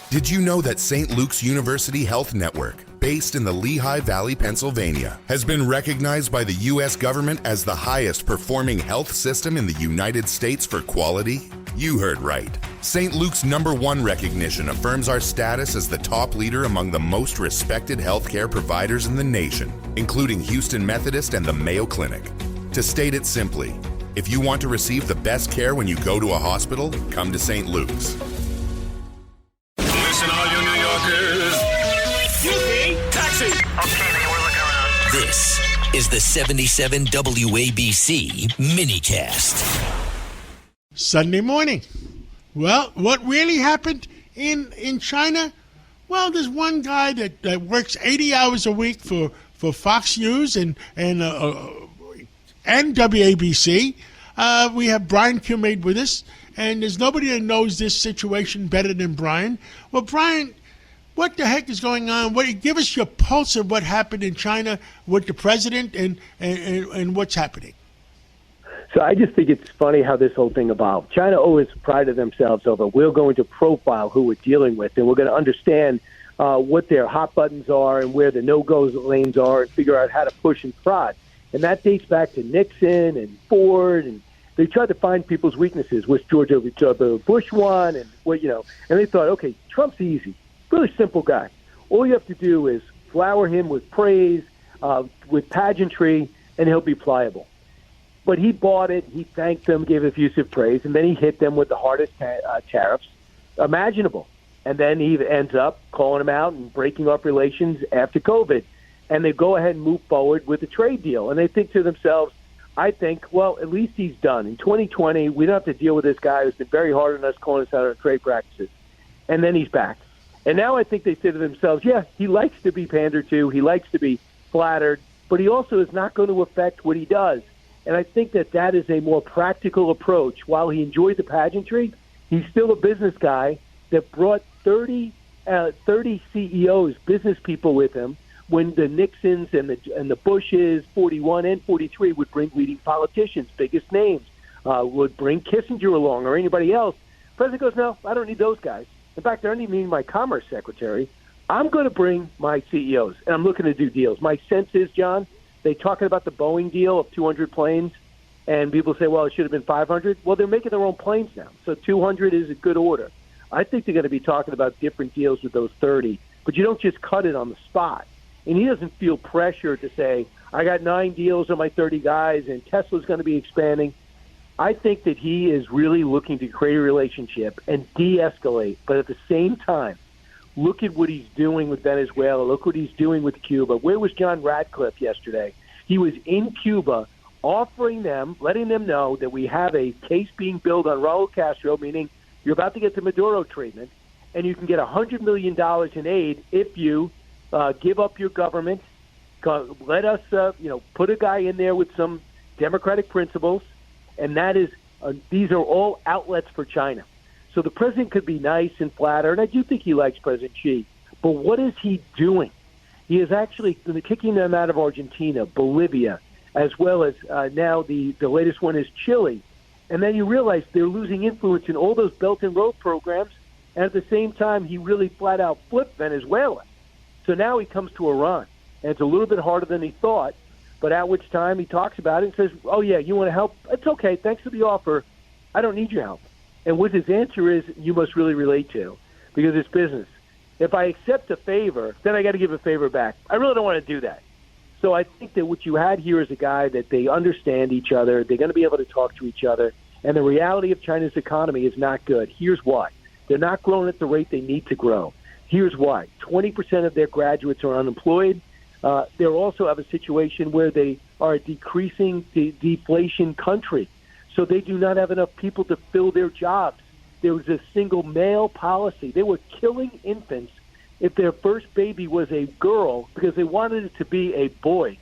Did you know that St. Luke's University Health Network, based in the Lehigh Valley, Pennsylvania, has been recognized by the U.S. government as the highest performing health system in the United States for quality? You heard right. St. Luke's #1 recognition affirms our status as the top leader among the most respected healthcare providers in the nation, including Houston Methodist and the Mayo Clinic. To state it simply, if you want to receive the best care when you go to a hospital, come to St. Luke's. Listen, all you New Yorkers. Taxi. Okay, we're looking around. This is the 77 WABC minicast. Sunday morning. Well, what really happened in China? Well, there's one guy that works 80 hours a week for Fox News and WABC. We have Brian Kilmeade with us, and there's nobody that knows this situation better than Brian. Well, Brian, what the heck is going on? Give us your pulse of what happened in China with the president and what's happening. So I just think it's funny how this whole thing evolved. China always prided themselves over, we're going to profile who we're dealing with, and we're going to understand what their hot buttons are and where the no-go lanes are and figure out how to push and prod. And that dates back to Nixon and Ford, and they tried to find people's weaknesses, which George W. Bush won, and and they thought, okay, Trump's easy, really simple guy. All you have to do is flower him with praise, with pageantry, and he'll be pliable. But he bought it, he thanked them, gave effusive praise, and then he hit them with the hardest tariffs imaginable. And then he ends up calling them out and breaking off relations after COVID. And they go ahead and move forward with the trade deal. And they think to themselves, I think, well, at least he's done. In 2020, we don't have to deal with this guy who's been very hard on us, calling us out on our trade practices. And then he's back. And now I think they say to themselves, yeah, he likes to be pandered to, he likes to be flattered, but he also is not going to affect what he does. And I think that is a more practical approach. While he enjoyed the pageantry, he's still a business guy that brought 30 CEOs, business people with him, when the Nixons and the Bushes, 41 and 43, would bring leading politicians, biggest names, would bring Kissinger along or anybody else. The president goes, no, I don't need those guys. In fact, I don't even need my commerce secretary. I'm going to bring my CEOs, and I'm looking to do deals. My sense is, John, they talking about the Boeing deal of 200 planes, and people say, well, it should have been 500. Well, they're making their own planes now, so 200 is a good order. I think they're going to be talking about different deals with those 30, but you don't just cut it on the spot. And he doesn't feel pressure to say, I got 9 deals on my 30 guys, and Tesla's going to be expanding. I think that he is really looking to create a relationship and de-escalate, but at the same time, look at what he's doing with Venezuela. Look what he's doing with Cuba. Where was John Radcliffe yesterday? He was in Cuba offering them, letting them know that we have a case being built on Raul Castro, meaning you're about to get the Maduro treatment, and you can get $100 million in aid if you give up your government, let us, put a guy in there with some democratic principles, and that is, these are all outlets for China. So the president could be nice and flatter, and I do think he likes President Xi. But what is he doing? He is actually kicking them out of Argentina, Bolivia, as well as now the latest one is Chile. And then you realize they're losing influence in all those Belt and Road programs, and at the same time, he really flat out flipped Venezuela. So now he comes to Iran, and it's a little bit harder than he thought, but at which time he talks about it and says, oh, yeah, you want to help? It's okay. Thanks for the offer. I don't need your help. And what his answer is, you must really relate to, because it's business. If I accept a favor, then I got to give a favor back. I really don't want to do that. So I think that what you had here is a guy that they understand each other. They're going to be able to talk to each other. And the reality of China's economy is not good. Here's why. They're not growing at the rate they need to grow. Here's why. 20% of their graduates are unemployed. They also have a situation where they are a decreasing deflation country. So they do not have enough people to fill their jobs. There was a single male policy. They were killing infants if their first baby was a girl because they wanted it to be a boy.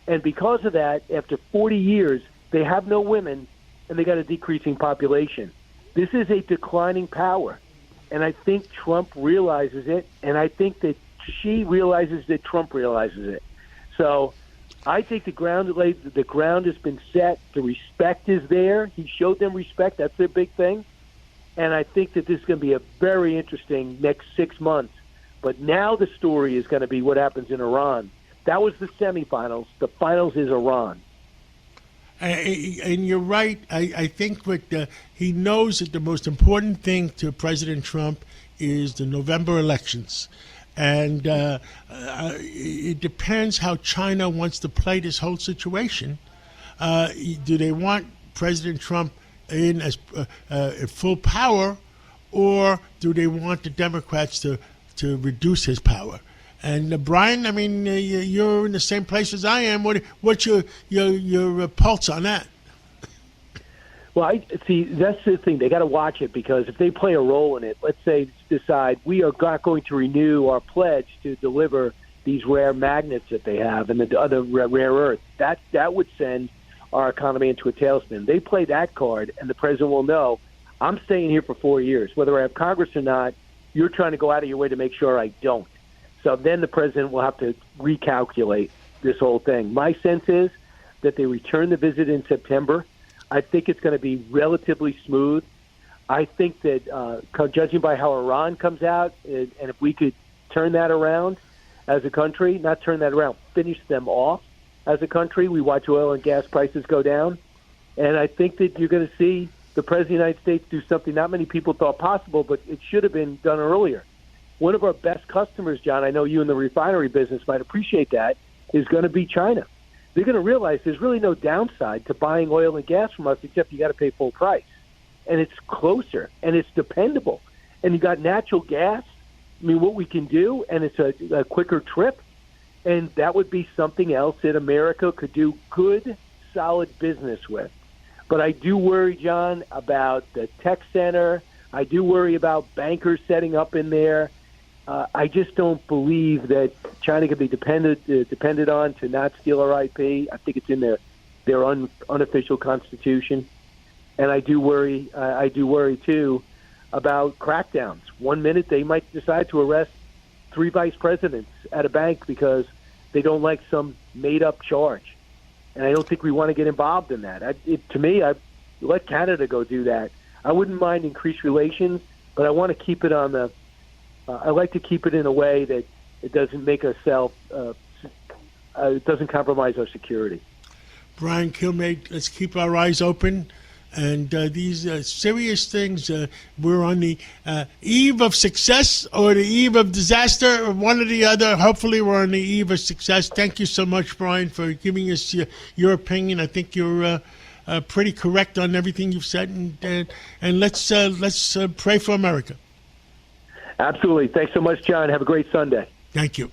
And because of that, after 40 years, they have no women, and they got a decreasing population. This is a declining power. And I think Trump realizes it, and I think that she realizes that Trump realizes it. So I think the ground has been set. The respect is there. He showed them respect. That's their big thing. And I think that this is going to be a very interesting next 6 months. But now the story is going to be what happens in Iran. That was the semifinals. The finals is Iran. And you're right. I think he knows that the most important thing to President Trump is the November elections. And it depends how China wants to play this whole situation. Do they want President Trump in as full power, or do they want the Democrats to reduce his power? And Brian, I mean, you're in the same place as I am. What's your pulse on that? Well, I see. That's the thing. They got to watch it, because if they play a role in it, let's say decide we are not going to renew our pledge to deliver these rare magnets that they have and the other rare earth, that would send our economy into a tailspin. They play that card, and the president will know, I'm staying here for 4 years. Whether I have Congress or not, you're trying to go out of your way to make sure I don't. So then the president will have to recalculate this whole thing. My sense is that they return the visit in September. I think it's going to be relatively smooth. I think that judging by how Iran comes out, and if we could turn that around as a country, not turn that around, finish them off as a country, we watch oil and gas prices go down. And I think that you're going to see the President of the United States do something not many people thought possible, but it should have been done earlier. One of our best customers, John, I know you in the refinery business might appreciate that, is going to be China. They're going to realize there's really no downside to buying oil and gas from us, except you got to pay full price. And it's closer, and it's dependable. And you got natural gas. I mean, what we can do, and it's a quicker trip. And that would be something else that America could do good, solid business with. But I do worry, John, about the tech center. I do worry about bankers setting up in there. I just don't believe that China can be depended on to not steal our IP. I think it's in their unofficial constitution. And I do worry too about crackdowns. 1 minute they might decide to arrest 3 vice presidents at a bank because they don't like some made-up charge. And I don't think we want to get involved in that. To me, I'd let Canada go do that. I wouldn't mind increased relations, but I want to keep it on the I like to keep it in a way that it doesn't make ourselves it doesn't compromise our security. Brian Kilmeade, let's keep our eyes open. And these serious things, we're on the eve of success or the eve of disaster, or one or the other. Hopefully we're on the eve of success. Thank you so much, Brian, for giving us your opinion. I think you're pretty correct on everything you've said. And let's pray for America. Absolutely. Thanks so much, John. Have a great Sunday. Thank you.